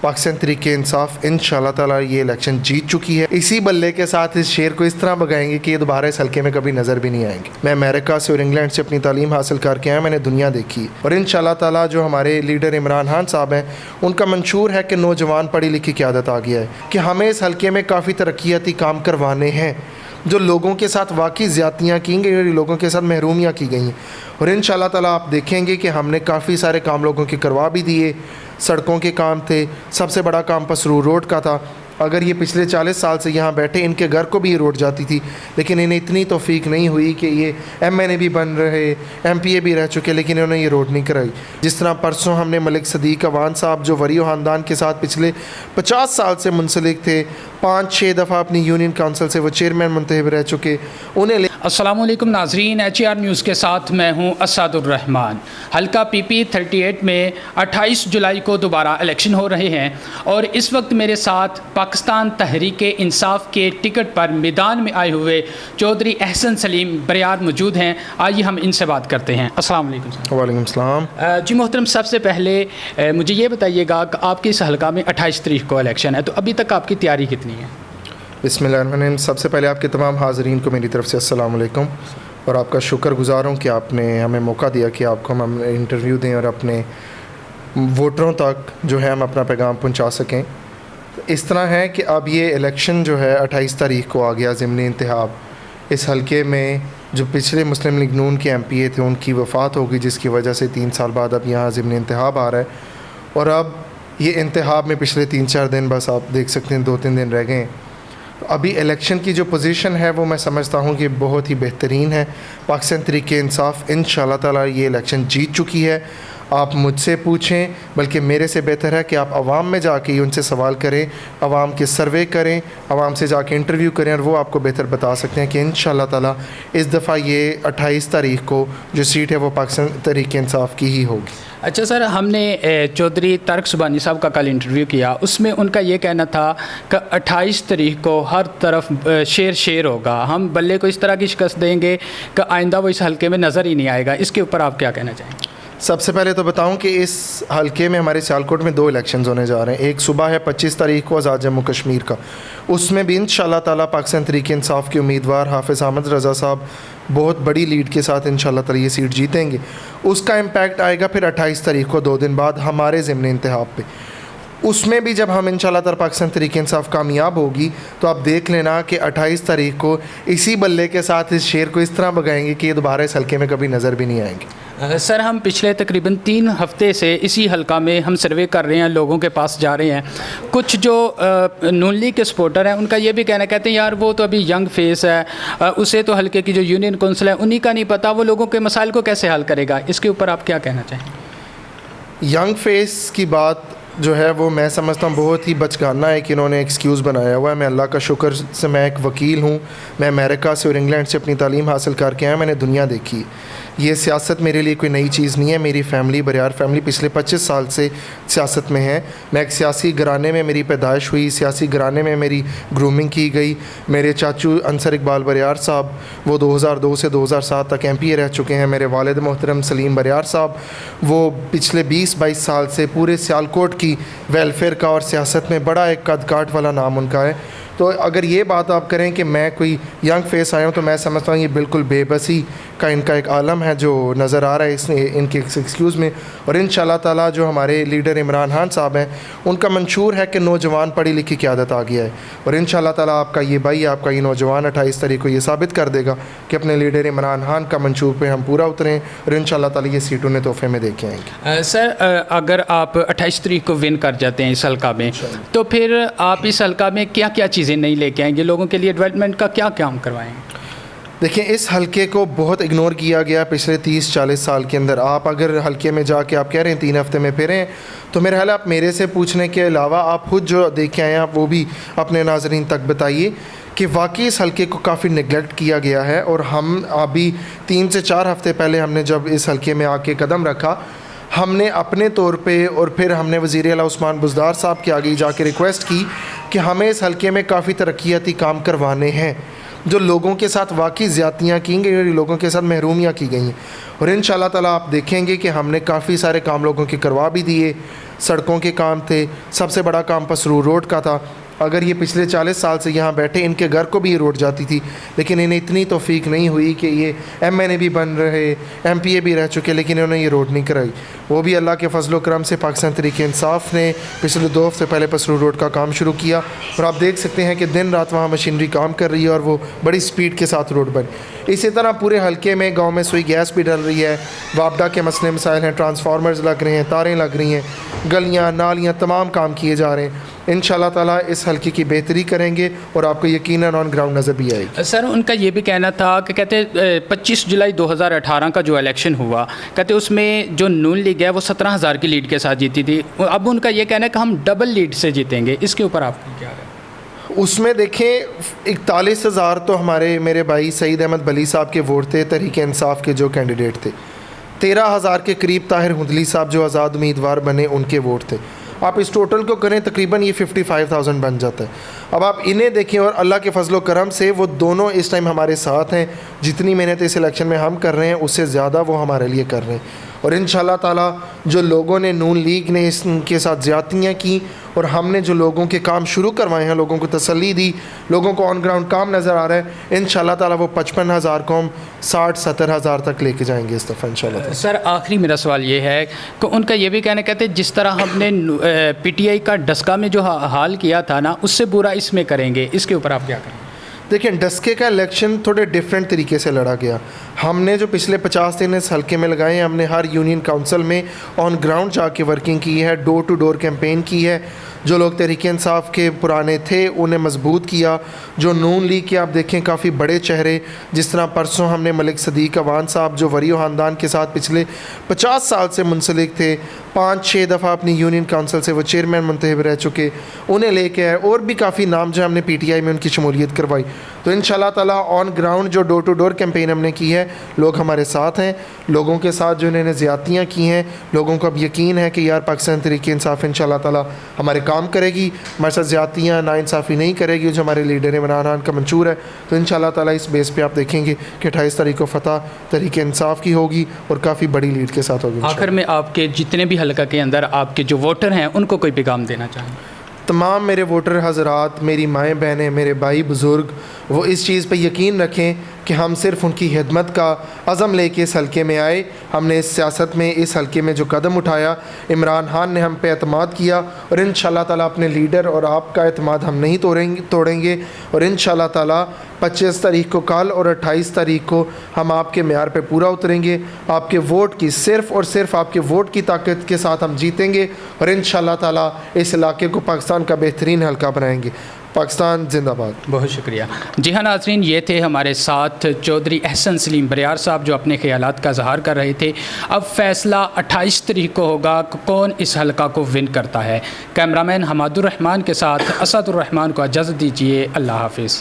पाकिस्तान तहरीक इंसाफ इंशाल्लाह ताला ये इलेक्शन जीत चुकी है। इसी बल्ले के साथ इस शेर को इस तरह भगाएंगे कि ये दोबारा इस हल्के में कभी नज़र भी नहीं आएंगे। मैं अमेरिका से और इंग्लैंड से अपनी तालीम हासिल करके आया, मैंने दुनिया देखी और इंशाल्लाह ताला जो हमारे लीडर इमरान खान साहब हैं, उनका मंशूर है कि नौजवान पढ़ी लिखी क़यादत आ गया है कि हमें इस हल्के में काफ़ी तरक्याती काम करवाने हैं। जो लोगों के साथ वाकई ज़्यादतियाँ की गई और लोगों के साथ महरूमियाँ की गई हैं, और इंशाल्लाह ताला आप देखेंगे कि हमने काफ़ी सारे काम लोगों के करवा भी दिए। सड़कों के काम थे, सबसे बड़ा काम पसरूर रोड का था। अगर ये पिछले 40 साल से यहाँ बैठे, इनके घर को भी ये रोड जाती थी, लेकिन इन्हें इतनी तौफीक नहीं हुई कि ये MNA भी बन रहे, MPA भी रह चुके, लेकिन इन्होंने ये रोड नहीं कराई। जिस तरह परसों हमने मलिक सदीक अवान साहब जो वरी ख़ानदान के साथ पिछले 50 साल से मुंसलिक थे, 5-6 दफ़ा अपनी यूनियन काउंसिल से वो चेयरमैन मुंतखब रह चुके, उन्हें अस्सलामुअलैकुम नाजरीन, HR न्यूज़ के साथ मैं हूं असदुर्रहमान। हल्का PP 38 में 28 जुलाई को दोबारा इलेक्शन हो रहे हैं और इस वक्त मेरे साथ पाकिस्तान तहरीक इंसाफ के टिकट पर मैदान में आए हुए चौधरी अहसन सलीम बरियार मौजूद हैं। आइए हम इनसे बात करते हैं। अस्सलाम वालेकुम। वालेकुम सलाम। जी मोहतरम, सबसे पहले मुझे ये बताइएगा कि आपके इस हल्का में 28 तारीख को इलेक्शन है, तो अभी तक आपकी तैयारी कितनी है? बिस्मिल्लाहिर्रहमानिर्रहीम। सबसे पहले आपके तमाम हाज़रीन को मेरी तरफ़ से अस्सलाम वालेकुम और आपका शुक्रगुज़ार हूँ कि आपने हमें मौका दिया कि आपको हम इंटरव्यू दें और अपने वोटरों तक जो है हम अपना पैगाम पहुँचा सकें। तो इस तरह है कि अब ये इलेक्शन जो है 28 तारीख को आ गया ज़िमनी इंतखाब। इस हल्के में जो पिछले मुस्लिम लीग नून के MPA थे, उनकी वफ़ात हो गई, जिसकी वजह से 3 साल बाद अब यहाँ ज़िमनी इंतखाब आ रहा है। और अब ये इंतखाब में पिछले 3-4 दिन बस आप देख सकते हैं 2-3 दिन रह गए हैं। अभी इलेक्शन की जो पोजीशन है वो मैं समझता हूँ कि बहुत ही बेहतरीन है। पाकिस्तान तहरीक इंसाफ इंशाल्लाह ताला ये इलेक्शन जीत चुकी है। आप मुझसे पूछें, बल्कि मेरे से बेहतर है कि आप आवाम में जाके उनसे सवाल करें, आवाम के सर्वे करें, आवाम से जाके इंटरव्यू करें, और वो आपको बेहतर बता सकते हैं कि इंशाल्लाह ताला इस दफ़ा ये 28 तारीख को जो सीट है वो पाकिस्तान तहरीक इंसाफ की ही होगी। अच्छा सर, हमने चौधरी तारिक सुबहानी साहब का कल इंटरव्यू किया, उसमें उनका ये कहना था कि 28 तारीख को हर तरफ शेर होगा, हम बल्ले को इस तरह की शिकस्त देंगे कि आइंदा वो इस हल्के में नज़र ही नहीं आएगा। इसके ऊपर आप क्या कहना चाहेंगे? सबसे पहले तो बताऊं कि इस हल्के में हमारे सियालकोट में 2 इलेक्शंस होने जा रहे हैं। एक सुबह है 25 तारीख को आज़ाद जम्मू कश्मीर का, उसमें भी इंशाल्लाह ताला पाकिस्तान तहरीक इंसाफ के उम्मीदवार हाफिज़ अहमद रज़ा साहब बहुत बड़ी लीड के साथ इंशाल्लाह ताला ये सीट जीतेंगे। उसका इम्पैक्ट आएगा फिर 28 तारीख को 2 दिन बाद हमारे ज़िमनी इंतखाब पे। उसमें भी जब हम इंशाल्लाह ताला पाकिस्तान तहरीक इंसाफ कामयाब होगी तो आप देख लेना कि 28 तारीख को इसी बल्ले के साथ इस शेर को इस तरह भगाएंगे कि ये दोबारा इस हल्के में कभी नज़र भी नहीं आएंगे। सर, हम पिछले तकरीबन 3 हफ्ते से इसी हल्का में हम सर्वे कर रहे हैं, लोगों के पास जा रहे हैं। कुछ जो नून लीग के सपोर्टर हैं उनका ये भी कहते हैं यार वो तो अभी यंग फेस है, उसे तो हल्के की जो यूनियन काउंसिल है उन्हीं का नहीं पता, वो लोगों के मसाइल को कैसे हल करेगा। इसके ऊपर आप क्या कहना चाहेंगे? यंग फेस की बात जो है वो मैं समझता हूँ बहुत ही बचकाना है कि इन्होंने एक्सक्यूज़ बनाया हुआ है। मैं अल्लाह का शुक्र से मैं एक वकील हूँ, मैं अमेरिका से और इंग्लैंड से अपनी तालीम हासिल करके आया, मैंने दुनिया देखी। ये सियासत मेरे लिए कोई नई चीज़ नहीं है। मेरी फ़ैमिली बरियार फ़ैमिली पिछले 25 साल से सियासत में है। मैं एक सियासी घराने में मेरी पैदाइश हुई, सियासी घराने में मेरी ग्रूमिंग की गई। मेरे चाचू अंसर इकबाल बरियार साहब वो 2002 से 2007 तक MPA रह चुके हैं। मेरे वालिद मोहतरम सलीम बरियार साहब वो पिछले 20-22 साल से पूरे सियालकोट की वेलफेयर का और सियासत में बड़ा एक कद काट वाला नाम उनका है। तो अगर ये बात आप करें कि मैं कोई यंग फेस आया हूँ तो मैं समझता हूँ ये बिल्कुल बेबसी का इनका एक आलम है जो नज़र आ रहा है इसने इनके एक्सक्यूज़ में। और इंशाल्लाह ताला जो हमारे लीडर इमरान खान साहब हैं, उनका मंशूर है कि नौजवान पढ़ी लिखी क़यादत आ गया है, और इंशाल्लाह ताला आपका ये भाई, आपका ये नौजवान 28 तारीख को ये साबित कर देगा कि अपने लीडर इमरान खान का मंशूर पे हम पूरा उतरें और इंशाल्लाह ताला ये सीट उन्हें तोहफे में दे के आएंगे। सर, अगर आप 28 तारीख को विन कर जाते हैं इस हल्का में, तो फिर आप इस हल्का में क्या क्या चीज़ें नहीं लेके आएंगे, लोगों के लिए डेवलपमेंट का क्या काम करवाएंगे? देखिए, इस हल्के को बहुत इग्नोर किया गया पिछले 30-40 साल के अंदर। आप अगर हल्के में जाके आप कह रहे हैं 3 हफ्ते में फिरें, तो मेरा ख्याल आप मेरे से पूछने के अलावा आप खुद जो देख के आए हैं आप वो भी अपने नाज़रीन तक बताइए कि वाकई इस हल्के को काफ़ी निगलेक्ट किया गया है। और हम अभी 3 से 4 हफ्ते पहले हमने जब इस हल्के में आके कदम रखा, हमने अपने तौर पे और फिर हमने वज़ीर आला उस्मान बुज़दार साहब के आगे जाके रिक्वेस्ट की कि हमें इस हल्के में काफ़ी तरक्याती काम करवाने हैं। جو لوگوں کے ساتھ واقعی زیادتیاں کی گئی اور لوگوں کے ساتھ محرومیاں کی گئی ہیں. اور انشاءاللہ تعالیٰ آپ دیکھیں گے کہ ہم نے کافی سارے کام لوگوں کے کروا بھی دیے. سڑکوں کے کام تھے, سب سے بڑا کام پسرور روڈ کا تھا. اگر یہ پچھلے 40 سال سے یہاں بیٹھے, ان کے گھر کو بھی یہ روڈ جاتی تھی, لیکن انہیں اتنی توفیق نہیں ہوئی کہ یہ ایم این اے بھی بن رہے, ایم پی اے بھی رہ چکے, لیکن انہوں نے یہ روڈ نہیں کرائی. وہ بھی اللہ کے فضل و کرم سے پاکستان تحریک انصاف نے پچھلے 2 ہفتے پہلے پسرور روڈ کا کام شروع کیا, اور آپ دیکھ سکتے ہیں کہ دن رات وہاں مشینری کام کر رہی ہے اور وہ بڑی سپیڈ کے ساتھ روڈ بن. اسی طرح پورے حلقے میں گاؤں میں سوئی گیس بھی ڈل رہی ہے, وابڈا کے مسئلے مسائل ہیں, ٹرانسفارمرز لگ رہے ہیں, تاریں لگ رہی ہیں, گلیاں نالیاں تمام کام کیے جا رہے ہیں. انشاءاللہ تعالیٰ اس حلقے کی بہتری کریں گے اور آپ کو یقیناً آن گراؤنڈ نظر بھی آئے گی. سر ان کا یہ بھی کہنا تھا کہ کہتے 25 جولائی 2018 کا جو الیکشن ہوا, کہتے اس میں جو نون لیگ ہے وہ 17,000 کی لیڈ کے ساتھ جیتی تھی. اب ان کا یہ کہنا ہے کہ ہم ڈبل لیڈ سے جیتیں گے, اس کے اوپر آپ کیا ہے؟ اس میں دیکھیں 41,000 تو میرے بھائی سعید احمد بلی صاحب کے ووٹ تھے, تحریک انصاف کے جو کینڈیڈیٹ تھے. 13,000 کے قریب طاہر ہندلی صاحب جو آزاد امیدوار بنے ان کے ووٹ تھے. آپ اس ٹوٹل کو کریں تقریباً یہ 55,000 بن جاتا ہے. اب آپ انہیں دیکھیں اور اللہ کے فضل و کرم سے وہ دونوں اس ٹائم ہمارے ساتھ ہیں. جتنی محنت اس الیکشن میں ہم کر رہے ہیں اس سے زیادہ وہ ہمارے لیے کر رہے ہیں. اور انشاءاللہ تعالیٰ جو لوگوں نے نون لیگ نے اس کے ساتھ زیادتیاں کی اور ہم نے جو لوگوں کے کام شروع کروائے ہیں, لوگوں کو تسلی دی, لوگوں کو آن گراؤنڈ کام نظر آ رہا ہے, انشاءاللہ تعالیٰ وہ 55,000 کو ہم 60-70,000 تک لے کے جائیں گے اس دفعہ انشاءاللہ. سر آخری میرا سوال یہ ہے کہ ان کا یہ بھی کہنا کہتے ہیں جس طرح ہم نے پی ٹی آئی کا ڈسکا میں جو حال کیا تھا نا, اس سے برا اس میں کریں گے. اس کے اوپر آپ کیا کریں؟ دیکھیں ڈسکے کا الیکشن تھوڑے ڈیفرنٹ طریقے سے لڑا گیا. ہم نے جو پچھلے 50 دن اس حلقے میں لگائے ہیں, ہم نے ہر یونین کونسل میں آن گراؤنڈ جا کے ورکنگ کی ہے, ڈور ٹو ڈور کیمپین کی ہے. جو لوگ تحریک انصاف کے پرانے تھے انہیں مضبوط کیا. جو نون لیگ کے آپ دیکھیں کافی بڑے چہرے, جس طرح پرسوں ہم نے ملک صدیق اوان صاحب جو وریو خاندان کے ساتھ پچھلے 50 سال سے منسلک تھے, 5-6 دفعہ اپنی یونین کونسل سے وہ چیئرمین منتخب رہ چکے, انہیں لے کے آئے. اور بھی کافی نام جو ہم نے پی ٹی آئی میں ان کی شمولیت کروائی. تو انشاءاللہ تعالیٰ آن گراؤنڈ جو ڈور ٹو ڈور کیمپین ہم نے کی ہے, لوگ ہمارے ساتھ ہیں. لوگوں کے ساتھ جو انہوں نے زیادتیاں کی ہیں, لوگوں کو اب یقین ہے کہ یار پاکستان تحریک انصاف انشاءاللہ تعالیٰ ہمارے کام کرے گی, ہمارے ساتھ زیادتیاں ناانصافی نہیں کرے گی, جو ہمارے لیڈر عمران خان کا منشور ہے. تو انشاءاللہ تعالیٰ اس بیس پہ آپ دیکھیں گے کہ 28 تاریخ کو فتح تحریک انصاف کی ہوگی اور کافی بڑی لیڈ کے ساتھ ہوگی. آخر میں آپ کے جتنے بھی حلقہ کے اندر آپ کے جو ووٹر ہیں ان کو کوئی پیغام دینا چاہیں؟ تمام میرے ووٹر حضرات, میری مائیں بہنیں, میرے بھائی بزرگ, وہ اس چیز پہ یقین رکھیں کہ ہم صرف ان کی خدمت کا عزم لے کے اس حلقے میں آئے. ہم نے اس سیاست میں اس حلقے میں جو قدم اٹھایا, عمران خان نے ہم پہ اعتماد کیا, اور انشاءاللہ تعالیٰ اپنے لیڈر اور آپ کا اعتماد ہم نہیں توڑیں گے. اور انشاءاللہ تعالیٰ 25 تاریخ کو کل اور 28 تاریخ کو ہم آپ کے معیار پہ پورا اتریں گے. آپ کے ووٹ کی صرف اور صرف آپ کے ووٹ کی طاقت کے ساتھ ہم جیتیں گے, اور انشاءاللہ تعالیٰ اس علاقے کو پاکستان کا بہترین حلقہ بنائیں گے. پاکستان زندہ باد. بہت شکریہ. جی ہاں ناظرین, یہ تھے ہمارے ساتھ چودھری احسن سلیم بریار صاحب جو اپنے خیالات کا اظہار کر رہے تھے. اب فیصلہ 28 تاریخ کو ہوگا کہ کون اس حلقہ کو ون کرتا ہے. کیمرامین حماد الرحمان کے ساتھ اسد الرحمان کو اجازت دیجیے. اللہ حافظ.